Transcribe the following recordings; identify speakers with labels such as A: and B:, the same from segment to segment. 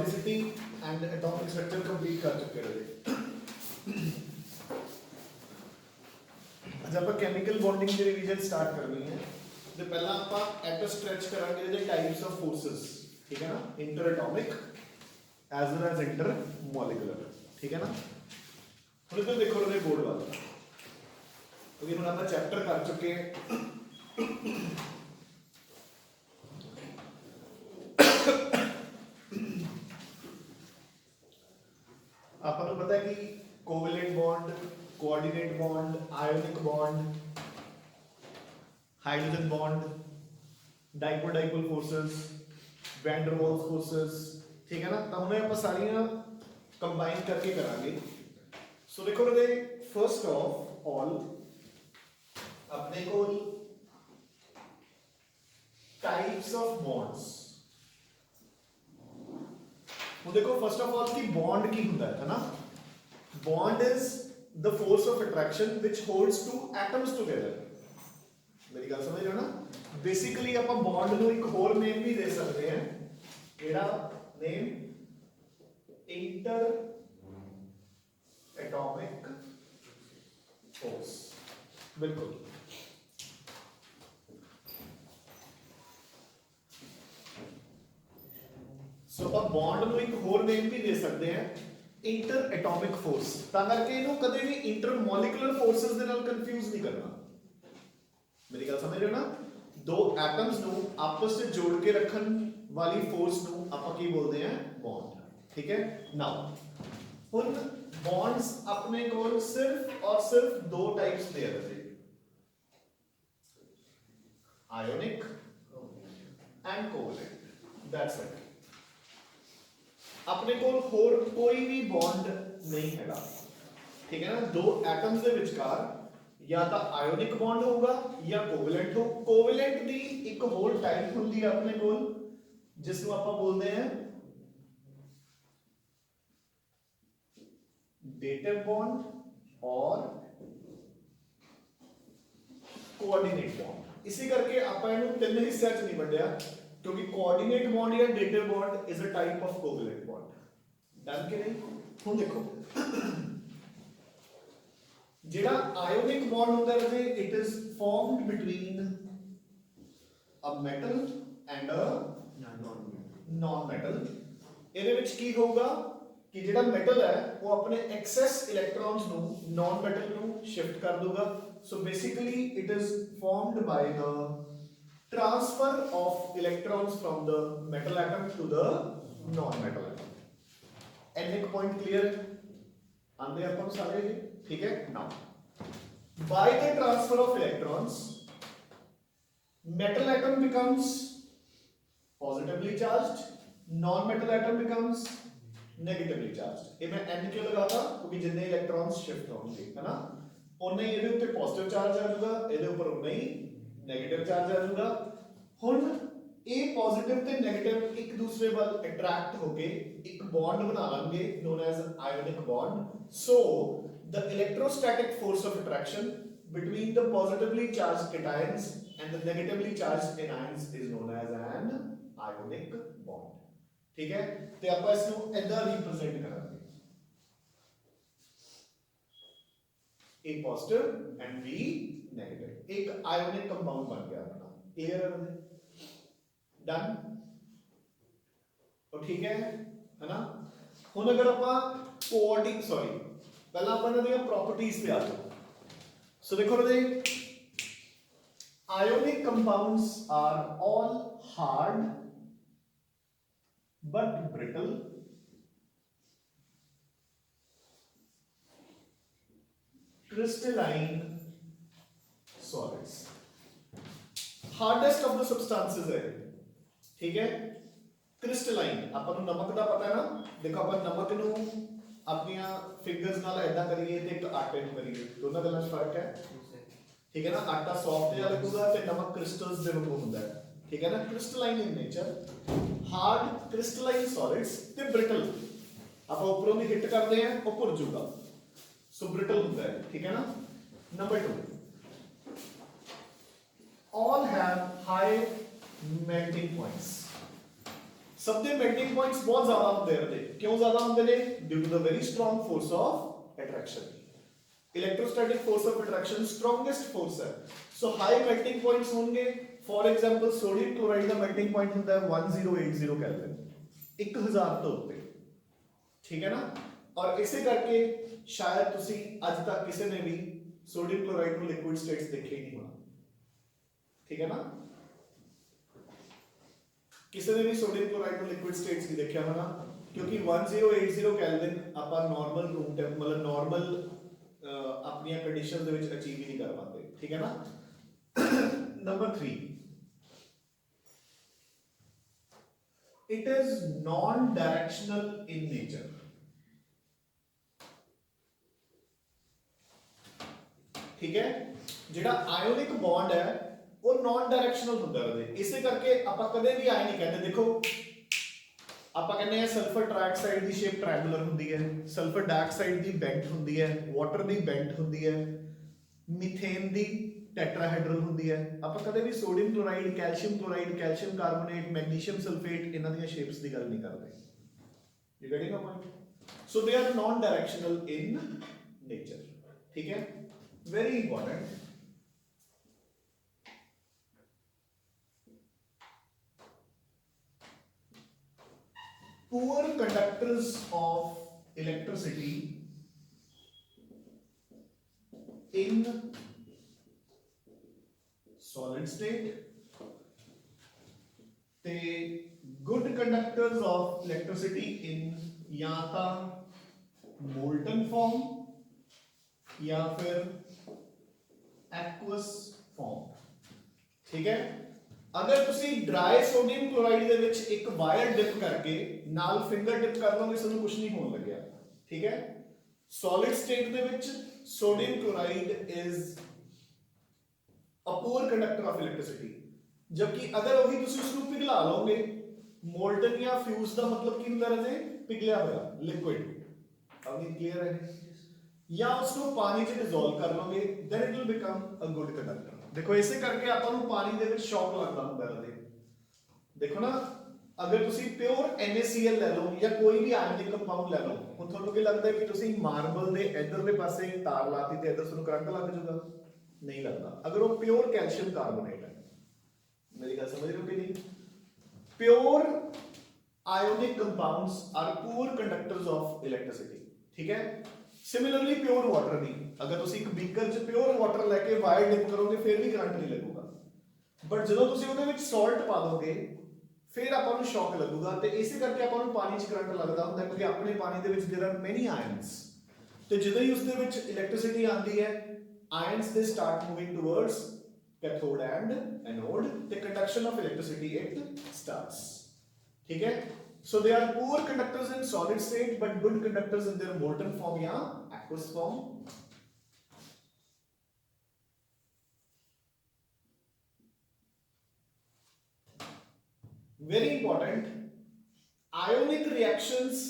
A: periodicity and atomic structure complete कर चुके रहे। जब आप chemical bonding की revision start करनी है तो पहला आप एटो स्ट्रेच करांगे जे टाइप्स ऑफ फोर्सेस, ठीक है ना, inter atomic as well as inter molecular, ठीक है ना। ਹੁਣ तो देखो ਉਹਦੇ बोर्ड वाला क्योंकि ਹੁਣ ਆਪਾਂ चैप्टर कर चुके हैं। ਆਪਾਂ ਨੂੰ पता है कि covalent bond, coordinate bond, ionic bond, hydrogen bond, dipole dipole forces, van der Waals forces, ठीक है ना। तो उन्हें आप सारियां कंबाइन करके करांगे। सो देखो रे, फर्स्ट ऑफ ऑल अपने को टाइप्स ऑफ बॉन्ड्स, वो देखो फर्स्ट ऑफ ऑल की बॉन्ड की होता है ना। Bond is the force of attraction which holds two atoms together. मेरी गल समझ रहे हो ना। बेसिकली आप बॉन्ड ਨੂੰ ਇੱਕ ਹੋਰ ਨੇਮ ਵੀ ਦੇ ਸਕਦੇ ਹਾਂ, ਕਿਹੜਾ ਨੇਮ, ਇੰਟਰ एटॉमिक फोर्स, बिल्कुल। सो आप बॉन्ड ਨੂੰ ਇੱਕ ਹੋਰ ਨੇਮ ਵੀ ਦੇ ਸਕਦੇ ਹਾਂ, ਇੰਟਰ ਐਟॉमिक फोर्स। ਤਾਂ ਕਰਕੇ ਇਹਨੂੰ ਕਦੇ ਵੀ ਇੰਟਰ ਮੋਲੀਕੂਲਰ फोर्सेस ਦੇ ਨਾਲ ਕੰਫਿਊਜ਼ ਨਹੀਂ ਕਰਨਾ। मेरी गल समझ रहे हो ना। दो एटम्स ਨੂੰ आपस में जोड़ के रखन वाली फोर्स ਨੂੰ ਆਪਾਂ ਕੀ बोलते हैं, बॉन्ड, ठीक है। नाउ ਹੁਣ बॉन्ड्स अपने को सिर्फ और सिर्फ दो टाइप्स दे रहे थे, ionic and covalent, that's it. अपने को होर कोई भी बॉन्ड नहीं हैगा, ठीक है ना। दो एटम्स ਦੇ ਵਿਚਕਾਰ या तो आयोनिक बॉन्ड होगा या कोवेलेंट हो। कोवेलेंट ਦੀ ਇੱਕ ਹੋਰ ਟਾਈਪ ਹੁੰਦੀ ਹੈ ਆਪਣੇ ਕੋਲ ਜਿਸ ਨੂੰ ਆਪਾਂ ਬੋਲਦੇ ਹਾਂ डेटिव बॉन्ड और कोऑर्डिनेट बॉन्ड। इसी करके ਆਪਾਂ ਇਹਨੂੰ ਤਿੰਨ ਹਿੱਸਿਆਂ 'ਚ ਨਹੀਂ ਵੰਡਿਆ ਕਿਉਂਕਿ ਕੋਆਰਡੀਨੇਟ ਬॉन्ड ਜਾਂ dative bond is a type of covalent bond. Done कि नहीं। ਹੁਣ ਦੇਖੋ ਜਿਹੜਾ आयोनिक बॉन्ड ਹੁੰਦਾ ਹੈ it is formed between a metal and a non metal. ਇਹਦੇ ਵਿੱਚ ਕੀ ਹੋਊਗਾ कि ਜਿਹੜਾ मेटल है वो अपने एक्सेस इलेक्ट्रॉन्स ਨੂੰ नॉन मेटल ਨੂੰ शिफ्ट कर दूंगा। So basically it is formed by the transfer of electrons from the metal atom to the non metal atom. एन एक पॉइंट क्लियर आंदे अपन सारे, ठीक है। Now by the transfer of electrons metal atom becomes positively charged, non metal atom becomes negatively charge. ये मैं n क्यों लगाता क्योंकि जितने इलेक्ट्रॉन्स शिफ्ट होंगे है ना उन्ने ही ਇਹਦੇ ਉੱਤੇ ਪੋਜ਼ਿਟਿਵ ਚਾਰਜ ਆ ਜਾਊਗਾ, ਇਹਦੇ ਉੱਪਰ ਉਨਾ ਹੀ 네ਗੇਟਿਵ ਚਾਰਜ ਆ ਜਾਊਗਾ। ਹੁਣ ਇਹ ਪੋਜ਼ਿਟਿਵ ਤੇ 네ਗੇਟਿਵ ਇੱਕ ਦੂਸਰੇ ਵੱਲ ਅਟਰੈਕਟ ਹੋ ਕੇ ਇੱਕ ਬੌਂਡ ਬਣਾ ਲਾਂਗੇ non as Ionic bond. So the electrostatic force of attraction between the positively charged cations and the negatively charged anions is known as an ionic bond, ठीक है। ਤੇ ਆਪਾਂ ਇਸ ਨੂੰ ਇਦਾਂ ਰਿਪਰੈਜ਼ੈਂਟ ਕਰਾਂਗੇ A positive and B negative। एक ionic compound बन गया अपना, क्लियर है, डन, तो ठीक है ना। ਹੁਣ अगर ਆਪਾਂ कोऑर्डिनेट सॉरी पहला अपन ਇਹਨਾਂ ਦੀਆਂ प्रॉपर्टीज पे आ जाओ। सो देखो रे, ionic compounds are all hard but brittle, crystalline solids। Hardest of the substances है, ठीक है। क्रिस्टलाइन अपन ਨੂੰ ਨਮਕ ਦਾ ਪਤਾ ਹੈ ਨਾ। देखो अपन ਨਮਕ ਨੂੰ ਆਪਣੀਆਂ ਫਿੰਗਰਸ ਨਾਲ ਐਦਾਂ ਕਰੀਏ ਤੇ ਇੱਕ ਆਟੇ ਨੂੰ ਕਰੀਏ, ਦੋਨਾਂ ਗੱਲਾਂ 'ਚ ਫਰਕ ਹੈ, ठीक है ना। आटा सॉफ्ट ਜਿਹਾ ਲੱਗੂਗਾ ਤੇ ਨਮਕ ਕ੍ਰਿਸਟਲਸ ਦੇ ਵਾਂਗੂ ਹੁੰਦਾ ਹੈ, ठीक है ना। Crystalline in nature, hard crystalline solids ਤੇ brittle। ਆਪਾਂ ਉੱਪਰੋਂ ਦੀ ਹਿੱਟ ਕਰਦੇ ਆਂ ਉਹ ਭੁਰ ਜਾਊਗਾ, ਸੋ brittle ਹੁੰਦਾ ਹੈ, ठीक है ना। Number 2, all have high melting points। सब ਦੇ melting points बहुत ज्यादा ਹੁੰਦੇ ਨੇ ਕਿਉਂ ਜ਼ਿਆਦਾ ਹੁੰਦੇ ਨੇ due to the very strong force of attraction electrostatic force of attraction strongest force है so high melting points होंगे for example sodium chloride the melting point ਹੁੰਦਾ है 1080 केल्विन 1000 ਤੋਂ ਉੱਤੇ ठीक है ना और इसे करके शायद तुसी आज तक किसी ने भी सोडियम क्लोराइड को लिक्विड स्टेट्स देखे ही नहीं होना ठीक है ना किसी ने भी सोडियम क्लोराइड को लिक्विड स्टेट्स नहीं देखा होना क्योंकि 1080 केल्विन ਆਪਾਂ ਨਾਰਮਲ रूम टेंप मतलब ਨਾਰਮਲ ਆਪਣੀਆਂ ਕੰਡੀਸ਼ਨਸ ਦੇ ਵਿੱਚ ਅਚੀਵ ਹੀ ਨਹੀਂ ਕਰ ਪਾਉਂਦੇ ਠੀਕ ਹੈ ਨਾ number 3 it is non directional in nature ठीक है ਜਿਹੜਾ ਆਇਓਨਿਕ ਬੌਂਡ ਹੈ ਉਹ ਨਾਨ ਡਾਇਰੈਕਸ਼ਨਲ ਹੁੰਦਾ ਰਹੇ ਇਸੇ ਕਰਕੇ ਆਪਾਂ ਕਦੇ ਵੀ ਆਏ ਨਹੀਂ ਕਹਿੰਦੇ ਦੇਖੋ ਆਪਾਂ ਕਹਿੰਦੇ ਆ ਸਲਫਰ ਟ੍ਰਾਈਆਕਸਾਈਡ ਦੀ ਸ਼ੇਪ ਟ੍ਰਾਇੰਗੂਲਰ ਹੁੰਦੀ ਹੈ ਸਲਫਰ ਡਾਈਆਕਸਾਈਡ ਦੀ ਬੈਂਟ ਹੁੰਦੀ ਹੈ ਵਾਟਰ ਦੀ ਬੈਂਟ ਹੁੰਦੀ ਹੈ ਮੀਥੇਨ ਦੀ ਟੈਟਰਾਹੈਡਰਲ ਹੁੰਦੀ ਹੈ ਆਪਾਂ ਕਦੇ ਵੀ sodium chloride calcium carbonate magnesium sulphate ਇਹਨਾਂ ਦੀਆਂ ਸ਼ੇਪਸ ਦੀ ਗੱਲ ਨਹੀਂ ਕਰਦੇ you getting my point so they are non directional in nature ਠੀਕ ਹੈ very important poor conductors of electricity in solid state te good conductors of electricity in ya ta molten form या फिर aqueous form ठीक है अगर तुसी dry sodium chloride ਦੇ ਵਿੱਚ ਇੱਕ ਵਾਇਰ ਡਿਪ ਕਰਕੇ ਨਾਲ ਫਿੰਗਰ ਡਿਪ ਕਰ ਲਓਗੇ ਤੁਹਾਨੂੰ ਕੁਝ ਨਹੀਂ ਹੋਣ ਲੱਗਿਆ ਠੀਕ ਹੈ ਸੋਲਿਡ ਸਟੇਟ ਦੇ ਵਿੱਚ sodium chloride is a poor conductor of electricity ਜਦਕਿ ਅਗਰ ਉਹੀ ਤੁਸੀਂ ਉਸ ਨੂੰ ਪਿਘਲਾ ਲਓਗੇ ਮੋਲਟਨ ਜਾਂ ਫਿਊਜ਼ ਦਾ ਮਤਲਬ ਕੀ ਹੁੰਦਾ ਰਹੇ ਪਿਘਲਿਆ ਹੋਇਆ ਲਿਕੁਇਡ ਅभी क्लियर है या उसको पानी च डिसॉल्व कर लोगे then it will become a good conductor देखो इसे करके ਆਪਾਂ ਨੂੰ ਪਾਣੀ ਦੇ ਵਿੱਚ ਸ਼ੌਕ ਲੱਗਦਾ ਹੁੰਦਾ ਹੈ ਦੇਖੋ ਨਾ ਅਗਰ ਤੁਸੀਂ ਪਿਓਰ NaCl ਲੈ ਲਓ ਜਾਂ ਕੋਈ ਵੀ ਆਇਨਿਕ ਕੰਪਾਊਂਡ ਲੈ ਲਓ ਹੁਣ ਤੁਹਾਨੂੰ ਕੀ ਲੱਗਦਾ ਕਿ ਤੁਸੀਂ ਮਾਰਬਲ ਦੇ ਇਧਰਲੇ ਪਾਸੇ ਤਾਰ ਲਾਤੀ ਤੇ ਇਧਰ ਤੁਹਾਨੂੰ ਕਰੰਟ ਲੱਗ ਜਾਊਗਾ ਨਹੀਂ ਲੱਗਦਾ ਅਗਰ ਉਹ ਪਿਓਰ ਕੈਲਸ਼ੀਅਮ ਕਾਰਬੋਨੇਟ ਹੈ ਮੇਰੀ ਗੱਲ ਸਮਝ ਰਹੇ ਹੋ ਕਿ ਨਹੀਂ pure ionic compounds are poor conductors of electricity ठीक है सिमिलरली प्योर वाटर नहीं अगर तुसी एक बीकर च प्योर वाटर लेके वायर डिप करोगे फिर भी करंट नहीं लगेगा बट ਜਦੋਂ ਤੁਸੀਂ ਉਹਦੇ ਵਿੱਚ ਸਾਲਟ ਪਾ ਦੋਗੇ ਫਿਰ ਆਪਾਂ ਨੂੰ ਸ਼ੌਕ ਲੱਗੂਗਾ ਤੇ ਇਸੇ ਕਰਕੇ ਆਪਾਂ ਨੂੰ ਪਾਣੀ 'ਚ ਕਰੰਟ ਲੱਗਦਾ ਹੁੰਦਾ ਕਿਉਂਕਿ ਆਪਣੇ ਪਾਣੀ ਦੇ ਵਿੱਚ देयर आर मेनी आयंस ਤੇ ਜਦੋਂ ਹੀ ਉਸ ਦੇ ਵਿੱਚ ਇਲੈਕਟ੍ਰਿਸਿਟੀ ਆਉਂਦੀ ਹੈ ਆਇਨਸ ਦੇ start moving towards cathode and anode the conduction of electricity it starts ठीक है so they are poor conductors in solid state but good conductors in their molten form या aqueous form very important ionic reactions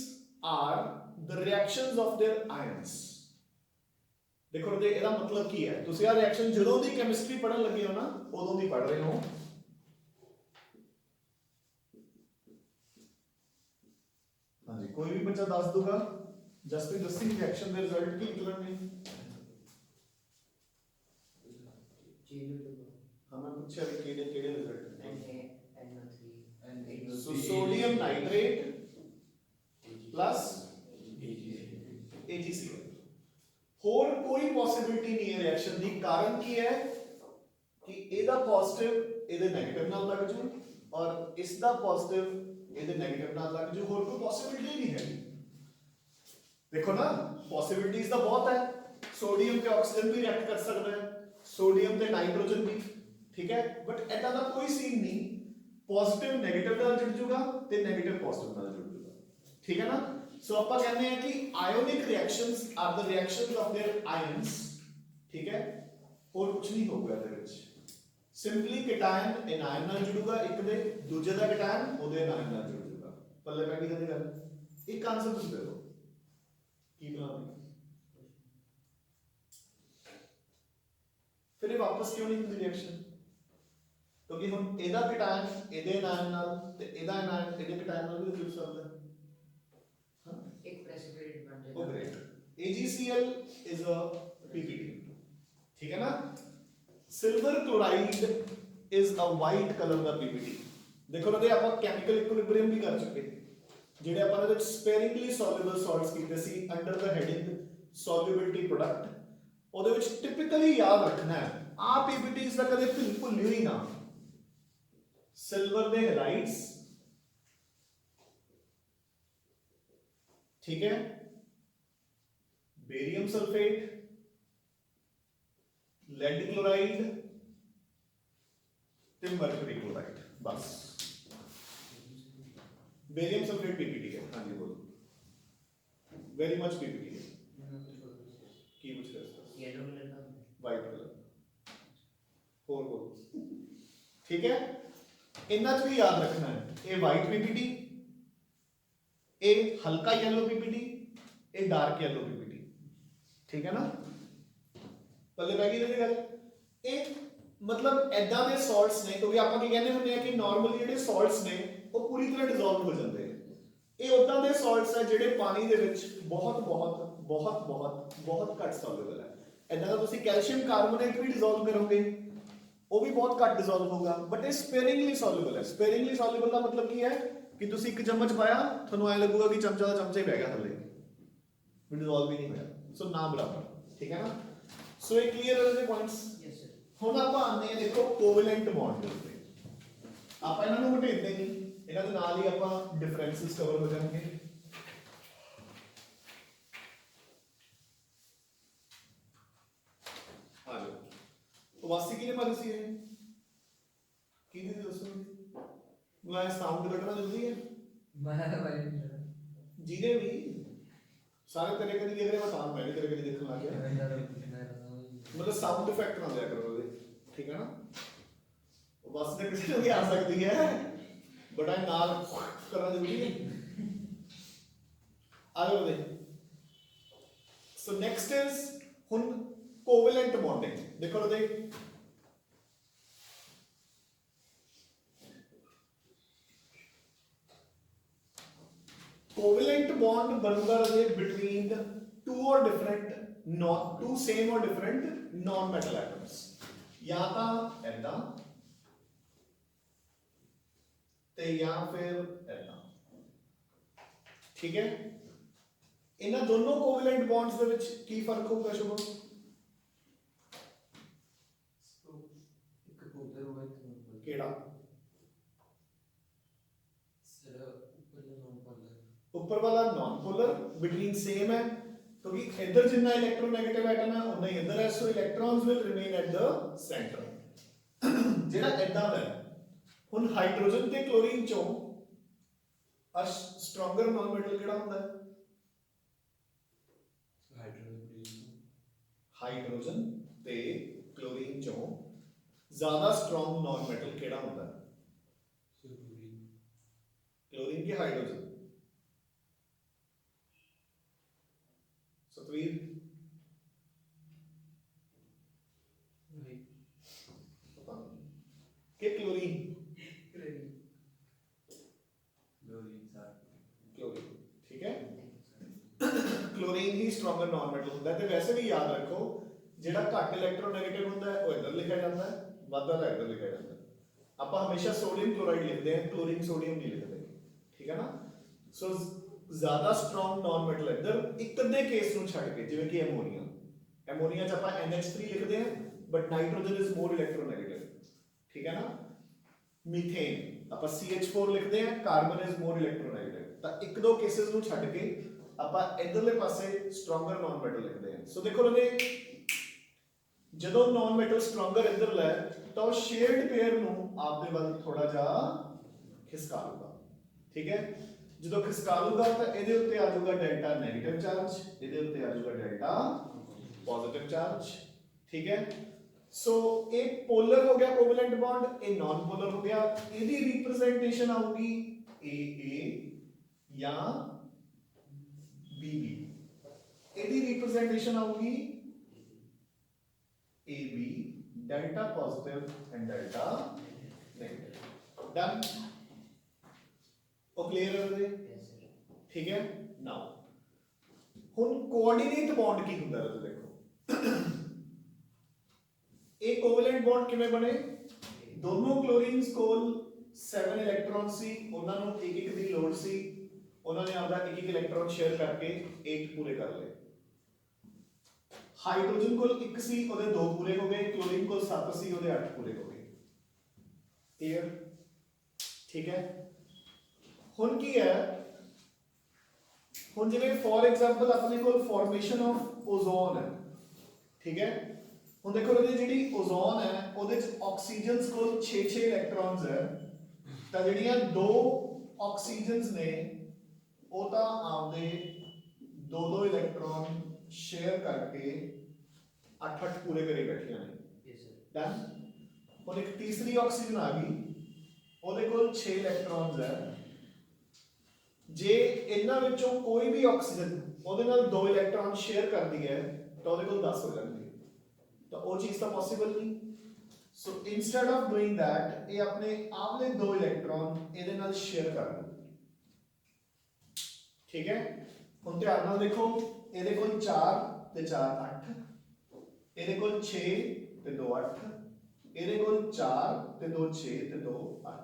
A: are the reactions of their ions देखो ਦੇ ਇਹਦਾ ਮਤਲਬ ਕੀ ਹੈ ਤੁਸੀਂ ਆ ਰਿਐਕਸ਼ਨ ਜਦੋਂ ਦੀ ਕੈਮਿਸਟਰੀ ਪੜਨ ਲੱਗੇ ਹੋ ਨਾ ਉਦੋਂ ਦੀ ਪੜ ਰਹੇ ਹੋ ਹਾਂਜੀ ਕੋਈ ਵੀ ਬੱਚਾ ਦੱਸ ਦੂਗਾ ਜਸਟ ਦੱਸੀ ਰਿਐਕਸ਼ਨ ਦੇ ਰਿਜ਼ਲਟ ਕੀ ਨਿਕਲਣਗੇ ਹਾਂ ਮੈਂ ਪੁੱਛਿਆ ਵੀ ਕਿਹੜੇ ਰਿਜ਼ਲਟ NO3 ਸੋ ਸੋਡੀਅਮ ਨਾਈਟ੍ਰੇਟ ਪਲੱਸ AgCl ਹੋਰ ਕੋਈ ਪੋਸਿਬਿਲਿਟੀ ਨਹੀਂ ਹੈ ਰਿਐਕਸ਼ਨ ਦੀ ਕਾਰਨ ਕੀ ਹੈ ਕਿ ਇਹਦਾ ਪੋਜ਼ਿਟਿਵ ਇਹਦੇ ਨੈਗੇਟਿਵ ਨਾਲ ਲੱਗ ਜੂ ਔਰ ਇਸ ਦਾ ਪੋਜ਼ਿਟਿਵ ਇਹਦੇ ਨੈਗੇਟਿਵ ਨਾਲ ਲੱਗ ਜੂ ਹੋਰ ਕੋਈ ਪੋਸਿਬਿਲਿਟੀ ਨਹੀਂ ਹੈ ਦੇਖੋ ਨਾ ਪੋਸਿਬਿਲਿਟੀਜ਼ ਤਾਂ ਬਹੁਤ ਹੈ ਸੋਡੀਅਮ ਤੇ ਆਕਸੀਜਨ ਵੀ ਰਿਐਕਟ ਕਰ ਸਕਦਾ ਹੈ ਸੋਡੀਅਮ ਤੇ ਨਾਈਟ੍ਰੋਜਨ ਵੀ ਠੀਕ ਹੈ ਬਟ ਐਦਾਂ ਦਾ ਕੋਈ ਸੀਨ ਨਹੀਂ ਪੋਜ਼ਿਟਿਵ ਨੈਗੇਟਿਵ ਨਾਲ ਜੁੜ ਜੂਗਾ ਤੇ ਨੈਗੇਟਿਵ ਪੋਜ਼ਿਟਿਵ ਨਾਲ ਜੁੜ ਜੂਗਾ ਠੀਕ ਹੈ ਨਾ सो ਆਪਾਂ ਕਹਿੰਦੇ ਆ ਕਿ Ionic reactions are the reactions of there ions ਠੀਕ ਹੈ ਹੋਰ ਕੁਝ ਨਹੀਂ ਹੋਊਗਾ ਇਹਦੇ ਵਿੱਚ ਸਿੰਪਲੀ ਕੈਟਾਇਨ ਐਨਾਇਨ ਨਾਲ ਜੁੜੂਗਾ ਇੱਕ ਦੇ ਦੂਜੇ ਦਾ ਕੈਟਾਇਨ ਉਹਦੇ ਐਨਾਇਨ ਨਾਲ ਜੁੜ ਜੂਗਾ ਪੱਲੇ ਪੈ ਗਈ ਕਦੇ ਗੱਲ ਇੱਕ ਆਨਸਰ ਤੁਸੀਂ ਦੇ ਦਿਓ ਕੀ ਬਣਾਉਂਗੇ फिर ये वापस क्यों नहीं होती रिएक्शन क्योंकि हुण ਇਹਦਾ ਕਟਾਇਨ ਇਹਦੇ ਆਇਨ ਨਾਲ ਤੇ ਇਹਦਾ ਆਇਨ ਇਹਦੇ ਕਟਾਇਨ ਨਾਲ ਵੀ ਰਿਡਿਊਸ ਹੁੰਦਾ ਹੈ ਹਾਂ
B: एक प्रेसिपिटेट बन
A: ਉਹ
B: जाएगा।
A: Great AgCl is a PPT ठीक है ना silver chloride is a white color the PPT देखो ना ਆਪਾਂ ਕੈਮੀਕਲ ਇਕੁਇਲਿਬ੍ਰੀਅਮ ਵੀ ਕਰ ਚੁੱਕੇ ਜਿਹੜੇ ਆਪਾਂ ਇਹਦੇ ਸਪੇਰਿੰਗਲੀ ਸੋਲੂਬਲ ਸਾਲਟਸ ਕੀਤੇ ਸੀ ਅੰਡਰ ਦਾ ਹੈਡਿੰਗ ਸੋਲੂਬਿਲਿਟੀ ਪ੍ਰੋਡਕਟ ਉਹਦੇ ਵਿੱਚ ਟਿਪੀਕਲੀ ਯਾਦ ਰੱਖਣਾ ਹੈ ਆ PPTs ਦਾ ਕਦੇ ਭੁੱਲਿਓ ਹੀ ਨਾ सिल्वर दे हैलाइड्स ठीक है बेरियम सल्फेट लेड क्लोराइड ते मर्करी क्लोराइड बस बेरियम सल्फेट पीपीटी है हाँ जी बोलो वेरी मच पीपीटी है की पूछ रहे हो
B: येलो कलर का
A: वाइट कलर और बोलो ठीक है इन्ना च भी याद रखना है ये वाइट पीपीटी ये हल्का येलो पीपीटी ये डार्क येलो पीपीटी ठीक है ना पल्ले पै गई गल ये मतलब ऐदा दे सॉल्ट्स ने क्योंकि आपां की कहने हुंदे आ कि नॉर्मली जिहड़े सॉल्ट्स ने वो पूरी तरह डिसॉल्व हो जाते हैं ये उदां दे सॉल्ट्स है जिहड़े पानी दे विच बहुत बहुत बहुत बहुत बहुत घट सॉल्युबल है ऐदा दा तुसीं कैल्शियम कार्बोनेट भी डिसॉल्व करोगे वो भी बहुत घट डिसॉल्व होगा बट ये स्पेयरिंगली सॉल्युबल है स्पेयरिंगली सॉल्युबल का मतलब की है कि तुसी एक चम्मच पाया ਤੁਹਾਨੂੰ ਐ ਲੱਗੂਗਾ कि चमचा ਦਾ ਚਮਚਾ ਹੀ ਬਹਿ ਗਿਆ ਥੱਲੇ ਵੀ डिसॉल्व ही नहीं होया सो ना बराबर ठीक है ना सो ये क्लियर है ਇਹਦੇ ਪੁਆਇੰਟਸ
B: यस सर।
A: ਹੁਣ ਆਪਾਂ ਆਨੇ ਆ ਦੇਖੋ ਕੋਵੈਲੈਂਟ ਬੌਂਡ ਦੇ ਉੱਤੇ ਆਪਾਂ ਇਹਨਾਂ ਨੂੰ ਘਟੇਂਦੇ ਨਹੀਂ ਇਹਨਾਂ ਦੇ ਨਾਲ ਹੀ ਆਪਾਂ ਡਿਫਰੈਂਸਸ ਕਵਰ ਹੋ ਜਾਣਗੇ ਆ ਜਾਓ वासी किने मारी सी है की दी दोस्तों मैं साउंड कटना जरूरी है
B: मैं भाई
A: जीने भी सारे तेरे कदी देख रहे बता मैं भी तेरे कदी देखने लग गया मतलब साउंड इफेक्ट ना दिया करो दे ठीक है ना बस ने किसी भी आ सकती है बड़ा नाल करना जरूरी है आ जाओ दे सो नेक्स्ट इज हुन कोवेलेंट बॉन्डिंग देखो दे कोवेलेंट बॉन्ड बनूंगा रहे बिटवीन टू और डिफरेंट नॉन टू सेम और डिफरेंट नॉन मेटल एटम्स या ता ऐदा ते या फिर ऐदा ठीक है इन्हां दोनों कोवेलेंट बॉन्ड्स दे विच की फर्क होगा शुभम केड़ा ऊपर वाला नॉन पोलर बिटवीन सेम है क्योंकि इधर जितना इलेक्ट्रोनेगेटिव एटम है उतना ही इधर है सो electrons will remain at the centre जेड़ा ऐदा है हुन हाइड्रोजन ते क्लोरीन चों अ स्ट्रॉन्गर नॉन मेटल केड़ा हुंदा है हाइड्रोजन ते क्लोरीन चों ज्यादा स्ट्रॉन्ग नॉन मेटल केड़ा होता है क्लोरीन के हाइड्रोजन सतवीर पता नहीं के क्लोरीन क्लोरीन ठीक है क्लोरीन ही स्ट्रॉन्गर नॉन मेटल होता है ते वैसे भी याद रखो जेड़ा घट इलेक्ट्रोनेगेटिव होता है वो इधर लिखा जाता है वादा का इधर लिखा जाता है आप हमेशा सोडियम क्लोराइड लिखते हैं क्लोरीन सोडियम नहीं लिखते ठीक है ना सो ज्यादा स्ट्रॉन्ग नॉन मेटल इधर एक अद्धे केस ਨੂੰ ਛੱਡ ਕੇ ਜਿਵੇਂ ਕਿ ਐਮੋਨੀਆ ਚ ਆਪਾਂ NH3 ਲਿਖਦੇ ਹਾਂ but nitrogen is more electronegative ਠੀਕ ਹੈ ਨਾ मीथेन ਆਪਾਂ CH4 ਲਿਖਦੇ ਹਾਂ ਕਾਰਬਨ ਇਜ਼ ਮੋਰ ਇਲੈਕਟ੍ਰੋਨੈਗੇਟਿਵ ਤਾਂ ਇੱਕ ਦੋ ਕੇसेस ਨੂੰ ਛੱਡ ਕੇ ਆਪਾਂ ਇਧਰਲੇ ਪਾਸੇ ਸਟਰੋਂਗਰ ਨॉन मेटल ਲਿਖਦੇ ਹਾਂ ਸੋ ਦੇਖੋ ਲਗੇ ਜਦੋਂ ਨॉन मेटल ਸਟਰੋਂਗਰ ਇਧਰ ਲੈ ਤਾਂ ਉਹ ਸ਼ੇਅਰਡ ਪੇਅਰ ਨੂੰ ਆਪਦੇ ਵੱਲ ਥੋੜਾ ਜਿਹਾ ਖਿਸਕਾ ਲੂਗਾ ਠੀਕ ਹੈ ਜਦੋਂ ਖਿਸਕਾ ਲੂਗਾ ਤਾਂ ਇਹਦੇ ਉੱਤੇ ਆ ਜਾਊਗਾ ਡੈਲਟਾ 네ਗੇਟਿਵ ਚਾਰਜ ਇਹਦੇ ਉੱਤੇ ਆ ਜਾਊਗਾ ਡੈਲਟਾ ਪੋਜ਼ਿਟਿਵ ਚਾਰਜ ਠੀਕ ਹੈ सो एक पोलर हो गया कोवेलेंट बॉन्ड ए नॉन पोलर हो गया ਇਹਦੀ रिप्रेजेंटेशन आऊगी AA या BB ਇਹਦੀ रिप्रेजेंटेशन आऊगी AB delta positive and delta डन ਉਹ ਕਲੀਅਰ ਹੈ ਜੀ
B: Yes, sir.
A: ਠੀਕ ਹੈ ਨਾਓ ਹੁਣ ਕੋਆਰਡੀਨੇਟ ਬੌਂਡ ਕੀ ਹੁੰਦਾ ਹੈ ਦੇਖੋ ਇਹ ਕੋਵੈਲੈਂਟ ਬੌਂਡ ਕਿਵੇਂ ਬਣੇ ਦੋਨੋਂ ਕਲੋਰੀਨਸ ਕੋਲ 7 ਇਲੈਕਟ੍ਰੋਨ ਸੀ ਉਹਨਾਂ ਨੂੰ ਇੱਕ ਇੱਕ ਦੀ ਲੋੜ ਸੀ ਉਹਨਾਂ ਨੇ ਆਪਦਾ ਇੱਕ ਇੱਕ ਇਲੈਕਟ੍ਰੋਨ ਸ਼ੇਅਰ ਕਰਕੇ 8 ਪੂਰੇ ਕਰ ਲਏ ਹਾਈਡਰੋਜਨ ਕੋਲ 1 ਸੀ ਉਹਦੇ 2 ਪੂਰੇ ਹੋ ਗਏ ਕਲੋਰੀਨ ਕੋਲ 7 ਸੀ ਉਹਦੇ 8 ਪੂਰੇ ਹੋ ਗਏ ਕਲੀਅਰ ਠੀਕ ਹੈ ਹੁਣ ਕੀ ਹੈ ਹੁਣ ਜਿਵੇਂ ਫੋਰ ਐਗਜ਼ਾਮਪਲ ਆਪਣੇ ਕੋਲ ਫਾਰਮੇਸ਼ਨ ਆਫ ਓਜ਼ੋਨ ਹੈ ਠੀਕ ਹੈ ਹੁਣ ਦੇਖੋ ਇਹਦੀ ਜਿਹੜੀ ਓਜ਼ੋਨ ਹੈ ਉਹਦੇ ਚ ਆਕਸੀਜਨਸ ਕੋਲ 6 ਇਲੈਕਟ੍ਰੋਨਸ ਹੈ ਤਾਂ ਜਿਹੜੀਆਂ ਦੋ ਆਕਸੀਜਨਸ ਨੇ ਉਹ ਤਾਂ ਆਪਦੇ ਦੋ ਇਲੈਕਟ੍ਰੋਨ ਸ਼ੇਅਰ ਕਰਕੇ 8 ਪੂਰੇ ਕਰੇ ਬੈਠੀਆਂ ਨੇ
B: Yes, sir.
A: ਡਨ ਹੁਣ ਇੱਕ ਤੀਸਰੀ ਆਕਸੀਜਨ ਆ ਗਈ ਉਹਦੇ ਕੋਲ 6 ਇਲੈਕਟ੍ਰੋਨਸ ਹੈ ਜੇ ਇਹਨਾਂ ਵਿੱਚੋਂ ਕੋਈ ਵੀ ਆਕਸੀਜਨ ਉਹਦੇ ਨਾਲ 2 ਇਲੈਕਟ੍ਰੋਨ ਸ਼ੇਅਰ ਕਰਦੀ ਹੈ ਤਾਂ ਉਹਦੇ ਕੋਲ 10 ਹੋ ਜਾਣਗੇ ਤਾਂ ਉਹ ਚੀਜ਼ ਤਾਂ ਪੋਸੀਬਲ ਨਹੀਂ ਸੋ ਇਨਸਟੈਡ ਆਫ ਡੂਇੰਗ ਥੈਟ ਇਹ ਆਪਣੇ ਆਪਲੇ 2 ਇਲੈਕਟ੍ਰੋਨ ਇਹਦੇ ਨਾਲ ਸ਼ੇਅਰ ਕਰ ਦਿੰਦੇ ਠੀਕ ਹੈ ਹੁਣ ਧਿਆਨ ਨਾਲ ਦੇਖੋ ਇਹਦੇ ਕੋਲ 4 ਤੇ 4 8 ਇਹਦੇ ਕੋਲ 6 ਤੇ 2 8 ਇਹਦੇ ਕੋਲ 4 ਤੇ 2 6 ਤੇ 2 8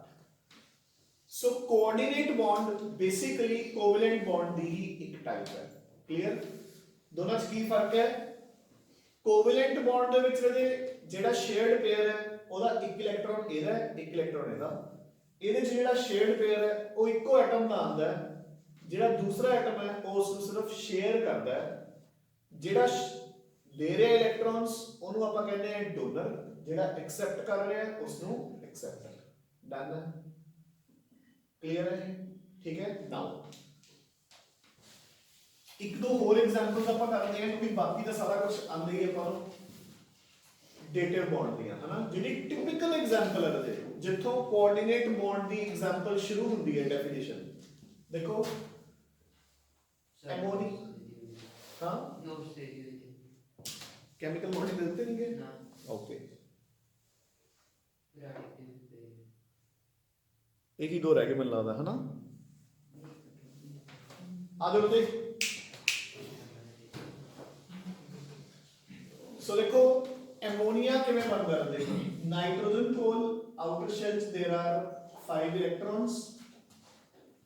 A: ਸੋ ਕੋਆਰਡੀਨੇਟ ਬੌਂਡ ਬੇਸਿਕਲੀ ਕੋਵੈਲੈਂਟ ਬੌਂਡ ਦੀ ਹੀ ਇੱਕ ਟਾਈਪ ਹੈ ਕਲੀਅਰ ਦੋਨਾਂ 'ਚ ਕੀ ਫਰਕ ਹੈ ਕੋਵੈਲੈਂਟ ਬੌਂਡ ਦੇ ਵਿੱਚ ਜਿਹੜਾ ਸ਼ੇਅਰਡ ਪੇਅਰ ਹੈ ਉਹਦਾ ਇੱਕ ਇਲੈਕਟ੍ਰੋਨ ਇਹਦਾ ਹੈ ਇੱਕ ਇਲੈਕਟ੍ਰੋਨ ਇਹਦਾ ਇਹਦੇ 'ਚ ਜਿਹੜਾ ਸ਼ੇਅਰਡ ਪੇਅਰ ਹੈ ਉਹ ਇੱਕੋ ਐਟਮ ਦਾ ਆਉਂਦਾ ਹੈ ਜਿਹੜਾ ਦੂਸਰਾ ਐਟਮ ਹੈ ਉਹ ਉਸ ਨੂੰ ਸਿਰਫ ਸ਼ੇਅਰ ਕਰਦਾ ਹੈ ਜਿਹੜਾ ਦੇ ਰਿਹਾ ਇਲੈਕਟ੍ਰੋਨਸ ਉਹਨੂੰ ਆਪਾਂ ਕਹਿੰਦੇ ਹਾਂ ਡੋਨਰ ਜਿਹੜਾ ਐਕਸੈਪਟ ਕਰ ਰਿਹਾ ਹੈ ਉਸ ਨੂੰ ਐਕਸੈਪਟਰ ਡਨ ਹੈ ਕਲੀਅਰ ਹੈ ਠੀਕ ਹੈ ਨਾਓ ਇੱਕ ਦੋ ਹੋਰ ਐਗਜ਼ਾਮਪਲਸ ਆਪਾਂ ਕਰਦੇ ਹਾਂ ਕਿਉਂਕਿ ਬਾਕੀ ਦਾ ਸਾਰਾ ਕੁਝ ਆਉਂਦਾ ਹੀ ਆਪਾਂ ਨੂੰ ਡੇਟਿਵ ਬੌਂਡ ਦੀਆਂ ਹਨਾ ਜਿਹੜੀ ਟਿਪੀਕਲ ਐਗਜ਼ਾਮਪਲ ਹੈ ਇਹਦੇ ਜਿੱਥੋਂ ਕੋਆਰਡੀਨੇਟ ਬੌਂਡ ਦੀ ਐਗਜ਼ਾਮਪਲ ਸ਼ੁਰੂ ਹੁੰਦੀ ਹੈ ਡੈਫੀਨੇਸ਼ਨ ਦੇਖੋ
B: Sir,
A: Ammonia. हाँ
B: No steady.
A: केमिकल बॉन्ड मिलते नहीं है
B: No.
A: Okay
B: Radioactive.
A: एक ही दो रह गए मिलना था है ना आ जाओ देख सो देखो एमोनिया किवें बनदा है देखो नाइट्रोजन कोल आउटर शेल च देयर आर 5 इलेक्ट्रॉन्स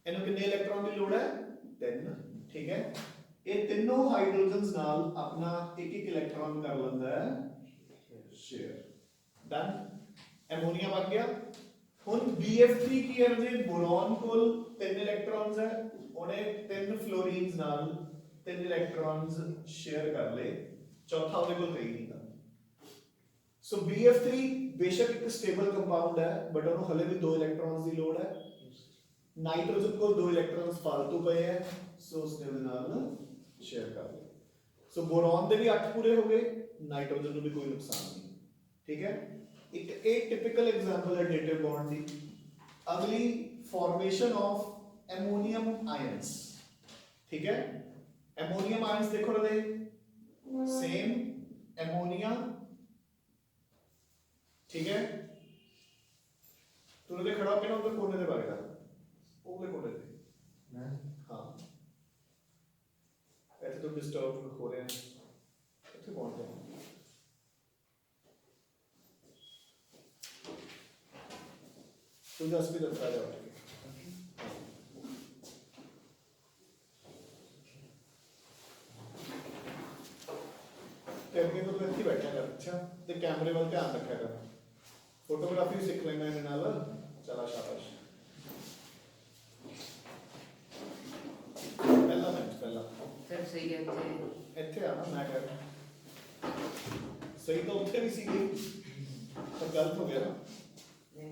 A: ਇਹਨੂੰ ਕਿੰਨੇ ਇਲੈਕਟ੍ਰੋਨ ਦੀ ਲੋੜ ਹੈ 3 ਠੀਕ ਹੈ ਇਹ ਤਿੰਨੋਂ ਹਾਈਡਰੋਜਨਸ ਨਾਲ ਆਪਣਾ ਇੱਕ ਇੱਕ ਇਲੈਕਟ੍ਰੋਨ ਕਰ ਲੈਂਦਾ ਹੈ ਸ਼ੇਅਰ ਡਨ ਐਮੋਨੀਆ ਬਣ ਗਿਆ ਹੁਣ BF3 ਕੀ ਹੈ ਜੀ ਬੋਰੋਨ ਕੋਲ 3 ਇਲੈਕਟ੍ਰੋਨਸ ਹੈ ਉਹਨੇ 3 ਫਲੋਰੀਨਸ ਨਾਲ 3 ਇਲੈਕਟ੍ਰੋਨਸ ਸ਼ੇਅਰ ਕਰ ਲਏ ਚੌਥਾ ਉਹਦੇ ਕੋਲ ਕੋਈ ਨਹੀਂ ਦਾ ਸੋ BF3 ਬੇਸ਼ੱਕ ਇੱਕ ਸਟੇਬਲ ਕੰਪਾਊਂਡ ਹੈ ਬਟ ਉਹਨੂੰ ਹਲੇ ਵੀ 2 ਇਲੈਕਟ੍ਰੋਨਸ ਦੀ ਲੋੜ ਹੈ नाइट्रोजन को 2 इलेक्ट्रॉन्स फालतू पे है सो उसने ਉਹਦੇ ਨਾਲ ਸ਼ੇਅਰ ਕਰ ਲਿਆ ਸੋ ਬੋਰੋਨ ਦੇ ਵੀ 8 ਪੂਰੇ ਹੋ ਗਏ ਨਾਈਟ੍ਰੋਜਨ ਨੂੰ ਵੀ ਕੋਈ ਨੁਕਸਾਨ ਨਹੀਂ ਠੀਕ ਹੈ ਇੱਕ ਇਹ ਟਿਪੀਕਲ ਐਗਜ਼ਾਮਪਲ ਹੈ ਡੇਟਿਵ ਬੌਂਡ ਦੀ ਅਗਲੀ ਫਾਰਮੇਸ਼ਨ ਆਫ ਐਮੋਨੀਅਮ ਆਇਨਸ ਠੀਕ ਹੈ ਐਮੋਨੀਅਮ ਆਇਨਸ ਦੇਖੋ ਰਹੇ ਸੇਮ ਐਮੋਨੀਆ ਠੀਕ ਹੈ ਤੂੰ ਉਹਦੇ ਖੜਾ ਹੋ ਕੇ ਨਾ ਉਹਦੇ ਕੋਨੇ ਦੇ ਬਾਰੇ ਕਰ ਉਹਲੇ ਕੋਨੇ ਤੇ
B: मैं
A: ਹਾਂ ਇੱਥੇ ਤੋਂ ਡਿਸਟਰਬ ਹੋ ਰਿਹਾ ਹੈ ਇੱਥੇ ਪਹੁੰਚ ਜਾ ਤੂੰ ਦੱਸ ਵੀ ਦੱਸਦਾ ਜਾ ਕੈਮਰੇ ਤੋਂ ਇੱਥੇ ਬੈਠਿਆ ਕਰ ਅੱਛਾ ਤੇ ਕੈਮਰੇ ਵੱਲ ਧਿਆਨ ਰੱਖਿਆ ਕਰ ਫੋਟੋਗ੍ਰਾਫੀ ਸਿੱਖ ਲੈਣਾ ਇਹਦੇ ਨਾਲ ਚਲਾ ਸ਼ਾਬਾਸ਼ ਪਹਿਲਾ ਮਿੰਟ ਪਹਿਲਾ
B: सर सही है मुझे
A: ਇੱਥੇ ਆ ਨਾ ਮੈਂ ਕਹਿ ਰਿਹਾ ਸਹੀ ਤਾਂ ਉੱਥੇ ਵੀ ਸੀਗੀ ਪਰ ਗਲਤ ਹੋ ਗਿਆ ਨਾ
B: नहीं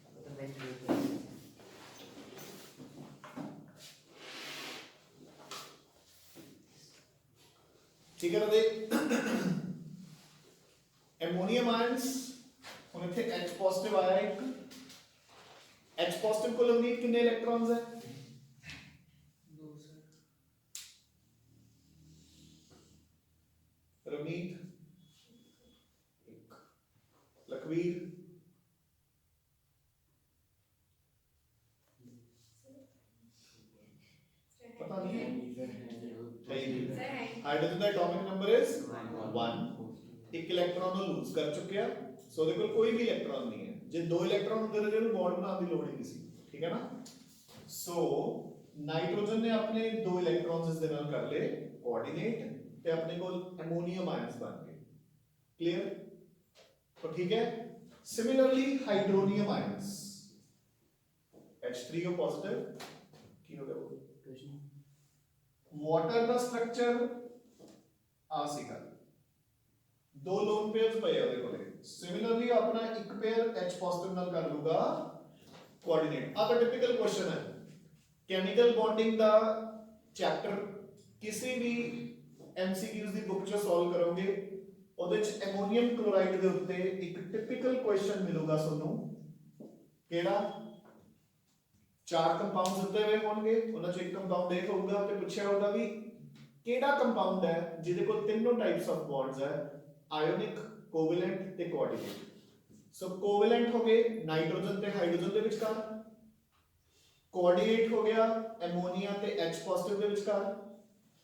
B: वो तो बेस्ट है
A: ਠੀਕ ਹੈ ਦੇ ਐਮੋਨੀਅਮ ਆਇਨਸ ਹੁਣ ਇੱਥੇ H ਪੋਜ਼ਿਟਿਵ ਆਇਆ ਇੱਕ H ਪੋਜ਼ਿਟਿਵ ਕੋਲ ਉਮੀਦ ਕਿੰਨੇ ਇਲੈਕਟ੍ਰੋਨਸ ਹੈ
B: दो सर
A: रमीत एक लखवीर हाइड्रोजन का एटॉमिक नंबर इज 1 एक इलेक्ट्रॉन ਨੂੰ ਲੂਜ਼ ਕਰ ਚੁੱਕਿਆ ਸੋ ਉਹਦੇ ਕੋਲ ਕੋਈ ਵੀ ਇਲੈਕਟ੍ਰੋਨ ਨਹੀਂ ਹੈ ਜੇ ਦੋ ਇਲੈਕਟ੍ਰੋਨ ਹੁੰਦੇ ਤਾਂ ਇਹਨੂੰ ਬੌਂਡ ਬਣਾਉਣ ਦੀ ਲੋੜ ਹੀ ਨਹੀਂ ਸੀ ਠੀਕ ਹੈ ਨਾ ਸੋ ਨਾਈਟ੍ਰੋਜਨ ਨੇ ਆਪਣੇ ਦੋ ਇਲੈਕਟ੍ਰॉन्स ਇਸ ਦੇ ਨਾਲ ਕਰ ਲਏ ਕੋਆਰਡੀਨੇਟ ਤੇ ਆਪਣੇ ਕੋਲ ਅਮੋਨੀਅਮ ਆਇਨਸ ਬਣ ਗਏ ਕਲੀਅਰ तो ठीक है similarly hydronium ions H3O positive की हो गया वाटर का स्ट्रक्चर आ सीखा दो लोन पेयर्स पे है ਉਹਦੇ ਕੋਲੇ सिमिलरली अपना एक पेयर H पॉजिटिव ਨਾਲ ਕਰ ਲੂਗਾ कोऑर्डिनेट ਆ ਤਾਂ ਟਿਪੀਕਲ ਕੁਐਸਚਨ ਹੈ केमिकल बॉन्डिंग ਦਾ ਚੈਪਟਰ ਕਿਸੇ ਵੀ MCQs ਦੀ ਬੁੱਕ ਚੋਂ ਸੋਲਵ ਕਰੋਗੇ ਉਹਦੇ ਚ ਐਮੋਨੀਅਮ ਕਲੋਰਾਈਡ ਦੇ ਉੱਤੇ ਇੱਕ ਟਿਪੀਕਲ ਕੁਐਸਚਨ ਮਿਲੂਗਾ ਤੁਹਾਨੂੰ ਕਿਹੜਾ ਚਾਰ ਕੰਪਾਊਂਡਸ ਦਿੱਤੇ ਹੋਏ ਹੋਣਗੇ ਉਹਨਾਂ ਚ ਇੱਕ ਕੰਪਾਊਂਡ ਇਹ ਹੋਊਗਾ ਤੇ ਪੁੱਛਿਆ ਹੋਊਗਾ ਵੀ ਕਿਹੜਾ ਕੰਪਾਊਂਡ ਹੈ ਜਿਹਦੇ ਕੋਲ ਤਿੰਨੋਂ ਟਾਈਪਸ ਆਫ ਬੌਂਡਸ ਹੈ ਆਇਓਨਿਕ ਕੋਵੈਲੈਂਟ ਤੇ ਕੋਆਰਡੀਨੇਟ ਸੋ ਕੋਵੈਲੈਂਟ ਹੋ ਗਏ ਨਾਈਟ੍ਰੋਜਨ ਤੇ ਹਾਈਡਰੋਜਨ ਦੇ ਵਿਚਕਾਰ ਕੋਆਰਡੀਨੇਟ ਹੋ ਗਿਆ ਐਮੋਨੀਆ ਤੇ H ਪੋਜ਼ਿਟਿਵ ਦੇ ਵਿਚਕਾਰ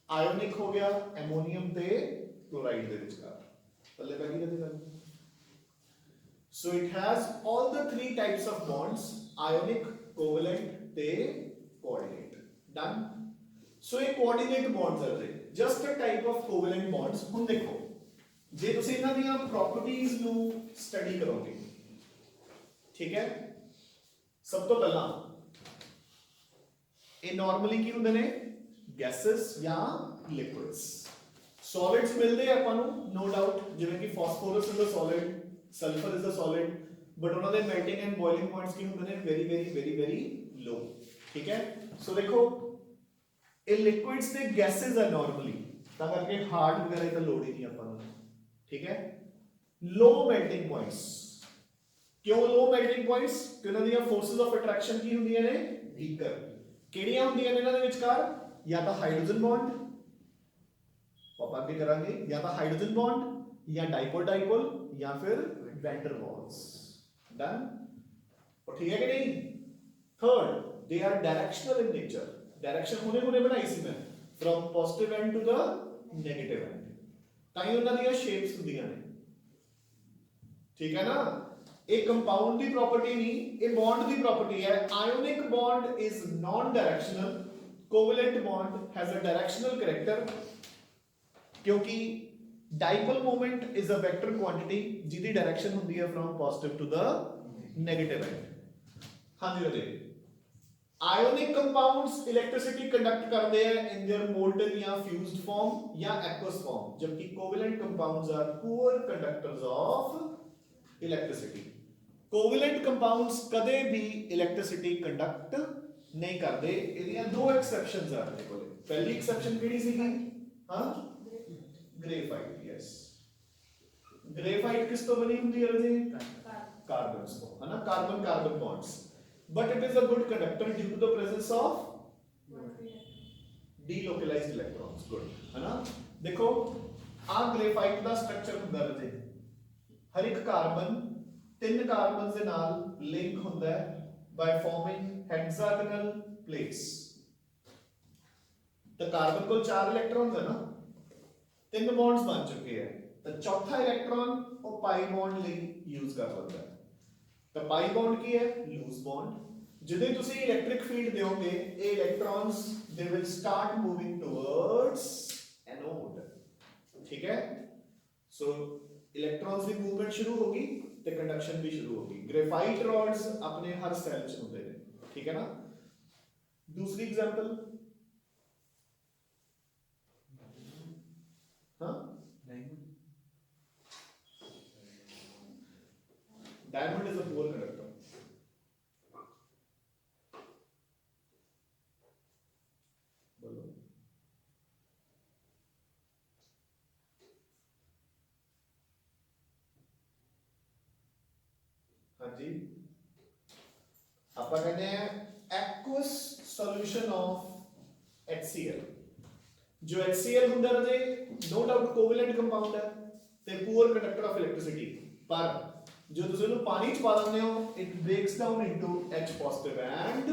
A: ਆਇਓਨਿਕ ਹੋ ਗਿਆ ਐਮੋਨੀਅਮ ਤੇ ਕਲੋਰਾਈਡ ਦੇ ਵਿਚਕਾਰ पल्ले बैठी रहती है so it has all the three types of bonds ionic covalent ਤੇ coordinate done so ਇਹ coordinate bonds are just a type of covalent bonds ਹੁਣ ਦੇਖੋ ਜੇ ਤੁਸੀਂ ਇਹਨਾਂ ਦੀਆਂ ਪ੍ਰੋਪਰਟੀਆਂ ਨੂੰ ਸਟੱਡੀ ਕਰੋਗੇ ਠੀਕ ਹੈ ਸਭ ਤੋਂ ਪਹਿਲਾਂ ਇਹ ਨਾਰਮਲੀ ਕੀ ਹੁੰਦੇ ਨੇ ਗੈਸਸ ਜਾਂ ਲਿਕੁਇਡਸ सॉलिड्स मिलते हैं अपन नो डाउट जिवें कि phosphorus is a solid sulphur is a solid but उन्हां दे मेल्टिंग एंड बॉइलिंग पॉइंट्स की हुंदे ने very very very very low ठीक है सो देखो ये लिक्विड्स ते गैसेस है नॉर्मली ता करके हार्ड वगैरह दा लोड ही नहीं अपन ठीक है लो मेल्टिंग पॉइंट्स क्यों लो मेल्टिंग पॉइंट्स कि उन्हां दी फोर्सेस ऑफ अट्रैक्शन की हुंदियां ने वीकर किहड़ियां हुंदियां ने इन्हां दे विचकार या तो हाइड्रोजन बॉन्ड पापा भी करांगे या तो हाइड्रोजन बॉन्ड या डाइपोल डाइपोल या फिर वैन डर वाल्स डन और ठीक है कि नहीं third they are directional in nature direction होने बनाई सी मैं from positive end to the negative end ताई उन्हां दी शेप्स हुंदियां ने ठीक है ना एक कंपाउंड दी प्रॉपर्टी नहीं ये बॉन्ड दी प्रॉपर्टी है ionic bond is non directional covalent bond has a directional character क्योंकि dipole moment is a vector quantity जिसकी डायरेक्शन होती है from positive to the negative end हां जी बताइए आयोनिक कंपाउंड्स इलेक्ट्रिसिटी कंडक्ट करते हैं इन देयर मोल्टन या फ्यूज्ड फॉर्म या एक्वस फॉर्म जबकि covalent compounds are poor conductors of electricity covalent compounds कदे भी इलेक्ट्रिसिटी कंडक्ट नहीं करते ਇਹਦੀਆਂ ਦੋ ਐਕਸੈਪਸ਼ਨਸ ਆ ਆਪਣੇ ਕੋਲੇ ਪਹਿਲੀ ਐਕਸੈਪਸ਼ਨ ਕਿਹੜੀ ਸੀਗੀ ਹਾਂ ग्रेफाइट यस ग्रेफाइट किस तो बनी हुई है जी कार्बन्स को है ना carbon carbon bonds but it is a good conductor due to the presence of delocalised electrons good है ना देखो आ ग्रेफाइट ਦਾ ਸਟਰਕਚਰ ਹੁੰਦਾ ਜੀ ਹਰ ਇੱਕ ਕਾਰਬਨ ਤਿੰਨ ਕਾਰਬਨਸ ਦੇ ਨਾਲ ਲਿੰਕ ਹੁੰਦਾ ਹੈ ਬਾय ਫਾਰਮਿੰਗ ਹੈਕਸਾਗਨਲ प्लेट्स तो कार्बन को 4 इलेक्ट्रॉन्स है ना तीन बॉन्ड्स बन चुके हैं तो चौथा इलेक्ट्रॉन वो पाई बॉन्ड ਲਈ यूज कर सकता है तो पाई बॉन्ड की है लूज बॉन्ड ਜਦੋਂ ਤੁਸੀਂ ਇਲੈਕਟ੍ਰਿਕ ਫੀਲਡ ਦਿਓਗੇ ਇਹ ਇਲੈਕਟ੍ਰॉन्स they will start moving towards anode ठीक है सो इलेक्ट्रॉन्स की मूवमेंट शुरू होगी ਤੇ कंडक्शन भी शुरू होगी ग्रेफाइट रॉड्स अपने हर सेल ਚ ਹੁੰਦੇ ਨੇ ठीक है ना दूसरी एग्जांपल हाँ diamond is a poor conductor बोलो हाँ जी आप कहते हैं aqueous solution of HCl जो HCl ਹੁੰਦਾ ਰਜੇ नो डाउट कोवैलेंट कंपाउंड है ਤੇ ਪੂਅਰ ਕੰਡਕਟਰ ਆਫ ਇਲੈਕਟ੍ਰਿਸਿਟੀ ਪਰ ਜੋ ਤੁਸੀਂ ਉਹਨੂੰ ਪਾਣੀ ਚ ਪਾ ਦਿੰਦੇ ਹੋ it brakes down into H positive and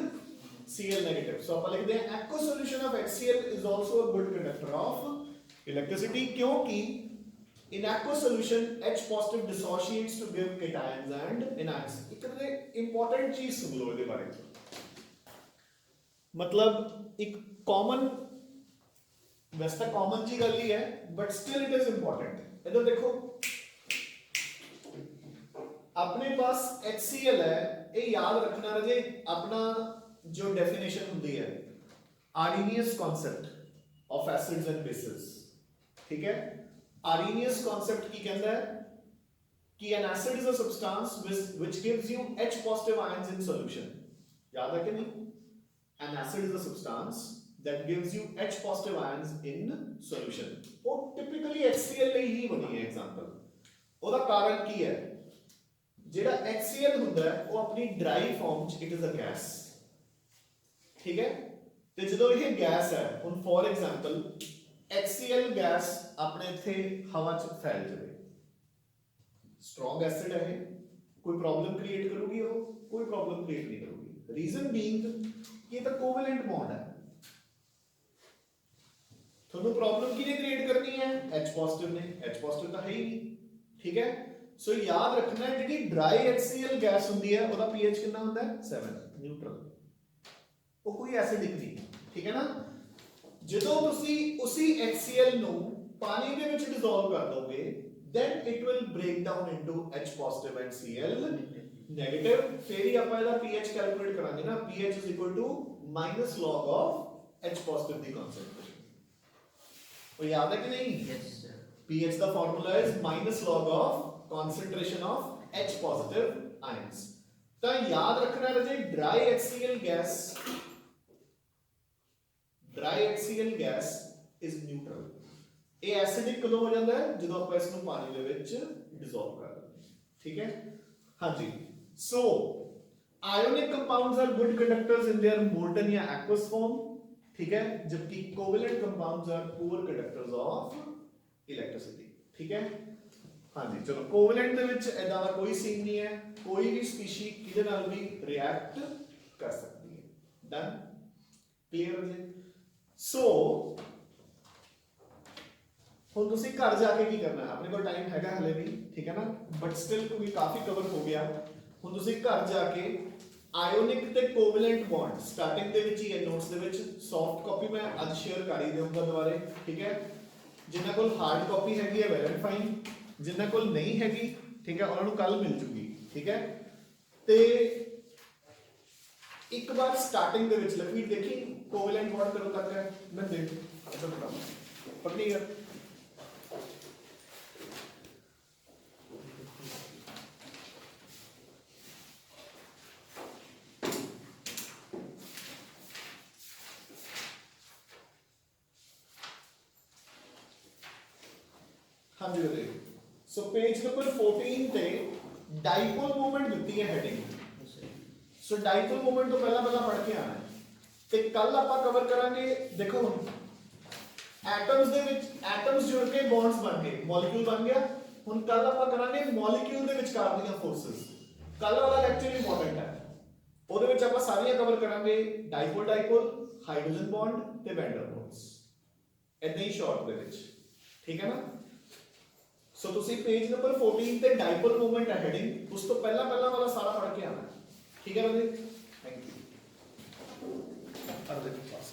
A: Cl negative. So ਆਪਾਂ ਲਿਖਦੇ ਹਾਂ aqueous solution of HCl is also a good conductor of electricity क्योंकि in aqueous solution H positive dissociates to give cations and anions. ਇੱਕ ਤੇ important ਚੀਜ਼ ਸੁਣ ਲਓ ਇਹਦੇ ਬਾਰੇ, ਮਤਲਬ ਇੱਕ ਕਾਮਨ, ਵੈਸੇ ਤਾਂ ਕਾਮਨ ਜੀ ਗੱਲ ਹੀ ਹੈ ਬਟ ਸਟਿਲ ਇਟ ਇਜ਼ ਇੰਪॉर्टेंट। इधर देखो अपने पास HCl है, ये याद रखना रहे अपना जो डेफिनेशन होती है Arrhenius concept of acids and bases, ठीक है। Arrhenius concept की कहता है कि an acid is a substance which gives you H positive ions in solution, याद है कि नहीं? An acid is a substance that gives you H positive ions in solution। वो typically HCl ਲਈ ਹੀ ਬਣੀ ਹੈ एग्जांपल। ਉਹਦਾ ਕਾਰਨ ਕੀ ਹੈ? ਜਿਹੜਾ HCl ਹੁੰਦਾ ਹੈ ਉਹ ਆਪਣੀ ਡਰਾਈ ਫਾਰਮ ਚ ਇਟ ਇਜ਼ ਅ ਗੈਸ, ਠੀਕ ਹੈ। ਤੇ ਜਦੋਂ ਇਹ ਗੈਸ ਹੈ, ਹੁਣ ਫੋਰ ਐਗਜ਼ਾਮਪਲ HCl ਗੈਸ ਆਪਣੇ ਇੱਥੇ ਹਵਾ ਚ ਫੈਲ ਜਾਵੇ, ਸਟਰੋਂਗ ਐਸਿਡ ਹੈ ਇਹ, ਕੋਈ ਪ੍ਰੋਬਲਮ ਕ੍ਰੀਏਟ ਕਰੂਗੀ? ਉਹ ਕੋਈ ਪ੍ਰੋਬਲਮ ਕ੍ਰੀਏਟ ਨਹੀਂ ਕਰੂਗੀ। ਰੀਜ਼ਨ ਬੀਇੰਗ ਕਿ ਇਹ ਤਾਂ ਕੋਵੈਲੈਂਟ ਬੌਂਡ ਹੈ। ਤੁਹਾਨੂੰ ਪ੍ਰੋਬਲਮ ਕਿਹਨੇ ਕ੍ਰੀਏਟ ਕਰਨੀ ਹੈ? H ਪੋਜ਼ਿਟਿਵ ਨੇ। H ਪੋਜ਼ਿਟਿਵ ਤਾਂ ਹੈ ਹੀ ਨਹੀਂ, ਠੀਕ ਹੈ। ਸੋ ਯਾਦ ਰੱਖਣਾ ਹੈ ਜਿਹੜੀ ਡਰਾਈ HCl ਗੈਸ ਹੁੰਦੀ ਹੈ ਉਹਦਾ pH ਕਿੰਨਾ ਹੁੰਦਾ ਹੈ? 7, ਨਿਊਟਰਲ। ਉਹ ਕੋਈ ਐਸਿਡਿਕ ਨਹੀਂ, ਠੀਕ ਹੈ ਨਾ। ਜਦੋਂ ਤੁਸੀਂ ਉਸੇ HCl ਨੂੰ ਪਾਣੀ ਦੇ ਵਿੱਚ ਡਿਸੋਲਵ ਕਰ ਦੋਗੇ then it will break down into H positive and Cl negative। ਫਿਰ ਹੀ ਆਪਾਂ ਇਹਦਾ pH ਕੈਲਕੂਲੇਟ ਕਰਾਂਗੇ ਨਾ। pH is equal to minus log of H positive the concentration। ਉਹ ਯਾਦ ਹੈ ਕਿ ਨਹੀਂ?
B: Yes sir।
A: pH the formula is minus log of concentration of H positive ions। ਤਾਂ ਯਾਦ ਰੱਖਣਾ ਰਜੇ dry HCl gas is neutral। ਇਹ ਐਸਿਡਿਕ ਕਦੋਂ ਹੋ ਜਾਂਦਾ ਹੈ? ਜਦੋਂ ਆਪਾਂ ਇਸ ਨੂੰ ਪਾਣੀ ਦੇ ਵਿੱਚ ਡਿਸੋਲਵ ਕਰ ਦਿੰਦੇ ਹਾਂ, ਠੀਕ ਹੈ। ਹਾਂਜੀ, ਸੋ ionic compounds are good conductors in their molten या aqueous form, ठीक है, जबकि covalent compounds are poor conductors of electricity, ठीक है। हाँ जी, चलो covalent ਦੇ ਵਿੱਚ ਇਦਾਂ ਦਾ ਕੋਈ ਸੀਨ ਨਹੀਂ ਹੈ, ਕੋਈ ਵੀ ਸਪੀਸ਼ੀ ਕਿਹਦੇ ਨਾਲ ਵੀ ਰਿਐਕਟ ਕਰ ਸਕਦੀ ਹੈ। ਡਨ, ਕਲੀਅਰ ਜੀ। ਸੋ ਹੁਣ ਤੁਸੀਂ ਘਰ ਜਾ ਕੇ ਕੀ ਕਰਨਾ ਹੈ? ਆਪਣੇ ਕੋਲ ਟਾਈਮ ਹੈਗਾ ਹਲੇ ਵੀ, ਠੀਕ ਹੈ ਨਾ, ਬਟ ਸਟਿਲ ਕਿਉਂਕਿ ਕਾਫੀ ਕਵਰ ਹੋ ਗਿਆ। ਹੁਣ ਤੁਸੀਂ ਘਰ ਜਾ ਕੇ ਆਇਓਨਿਕ ਤੇ ਕੋਵੈਲੈਂਟ ਬੌਂਡ ਸਟਾਰਟਿੰਗ ਦੇ ਵਿੱਚ ਹੀ ਇਹ ਨੋਟਸ ਦੇ ਵਿੱਚ ਸੌਫਟ ਕਾਪੀ ਮੈਂ ਅੱਜ ਸ਼ੇਅਰ ਕਰ ਹੀ ਦੇਵਾਂਗਾ ਦੁਬਾਰੇ, ਠੀਕ ਹੈ। ਜਿਨ੍ਹਾਂ ਕੋਲ ਹਾਰਡ ਕਾਪੀ ਹੈਗੀ ਹੈ ਵੈਲ ਐਂਡ ਫਾਈਨ, ਜਿਨ੍ਹਾਂ ਕੋਲ ਨਹੀਂ ਹੈਗੀ, ਠੀਕ ਹੈ, ਉਹਨਾਂ ਨੂੰ ਕੱਲ ਮਿਲ ਜੂਗੀ, ਠੀਕ ਹੈ। ਤੇ ਇੱਕ ਵਾਰ ਸਟਾਰਟਿੰਗ ਦੇ ਵਿੱਚ ਲਖਵੀਰ ਦੇਖੀ ਕੋਵੈਲੈਂਟ ਬੌਂਡ ਕਦੋਂ ਤੱਕ ਹੈ? ਮੈਂ ਦੇਖ ਇੱਧਰ ਬਣਾ ਪੜ੍ਹਨੀ ਹੈ। हाँ जी बताइए। सो पेज नंबर 14 पे डाइपोल मोमेंट ਦਿੱਤੀ ਹੈ ਹੈਡਿੰਗ। ਸੋ ਡਾਈਪੋਲ ਮੋਮੈਂਟ ਤੋਂ ਪਹਿਲਾਂ ਪੜ੍ਹ ਕੇ ਆਣਾ ਹੈ ਤੇ ਕੱਲ ਆਪਾਂ ਕਵਰ ਕਰਾਂਗੇ। ਦੇਖੋ ਐਟਮਸ ਦੇ ਵਿੱਚ ਐਟਮਸ ਜੁੜ ਕੇ ਬੌਂਡਸ ਬਣ ਗਏ, ਮੋਲੀਕਿਊਲ ਬਣ ਗਿਆ। ਹੁਣ ਕੱਲ ਆਪਾਂ ਕਰਾਂਗੇ ਮੋਲੀਕਿਊਲ ਦੇ ਵਿਚਕਾਰ ਦੀਆਂ ਫੋਰਸਸ। ਕੱਲ ਵਾਲਾ ਲੈਕਚਰ ਇੰਪੋਰਟੈਂਟ ਹੈ, ਉਹਦੇ ਵਿੱਚ ਆਪਾਂ ਸਾਰੀਆਂ ਕਵਰ ਕਰਾਂਗੇ, ਡਾਈਪੋਲ ਹਾਈਡਰੋਜਨ ਬੌਂਡ ਤੇ ਵੈਨ ਡਰ ਵਾਲਸ, ਇਦਾਂ ਹੀ ਸ਼ਾਰਟ ਦੇ ਵਿੱਚ, ਠੀਕ ਹੈ ਨਾ। ਸੋ ਤੁਸੀਂ ਪੇਜ ਨੰਬਰ 14 ਤੇ ਡਾਈਪੋਲ ਮੂਵਮੈਂਟ ਹੈ ਹੈਡਿੰਗ, ਉਸ ਤੋਂ ਪਹਿਲਾਂ ਵਾਲਾ ਸਾਰਾ ਪੜ੍ਹ ਕੇ ਆਣਾ, ਠੀਕ ਹੈ ਰਾਜੇ। Thank you. ਅਰਦੇ ਪਾਸ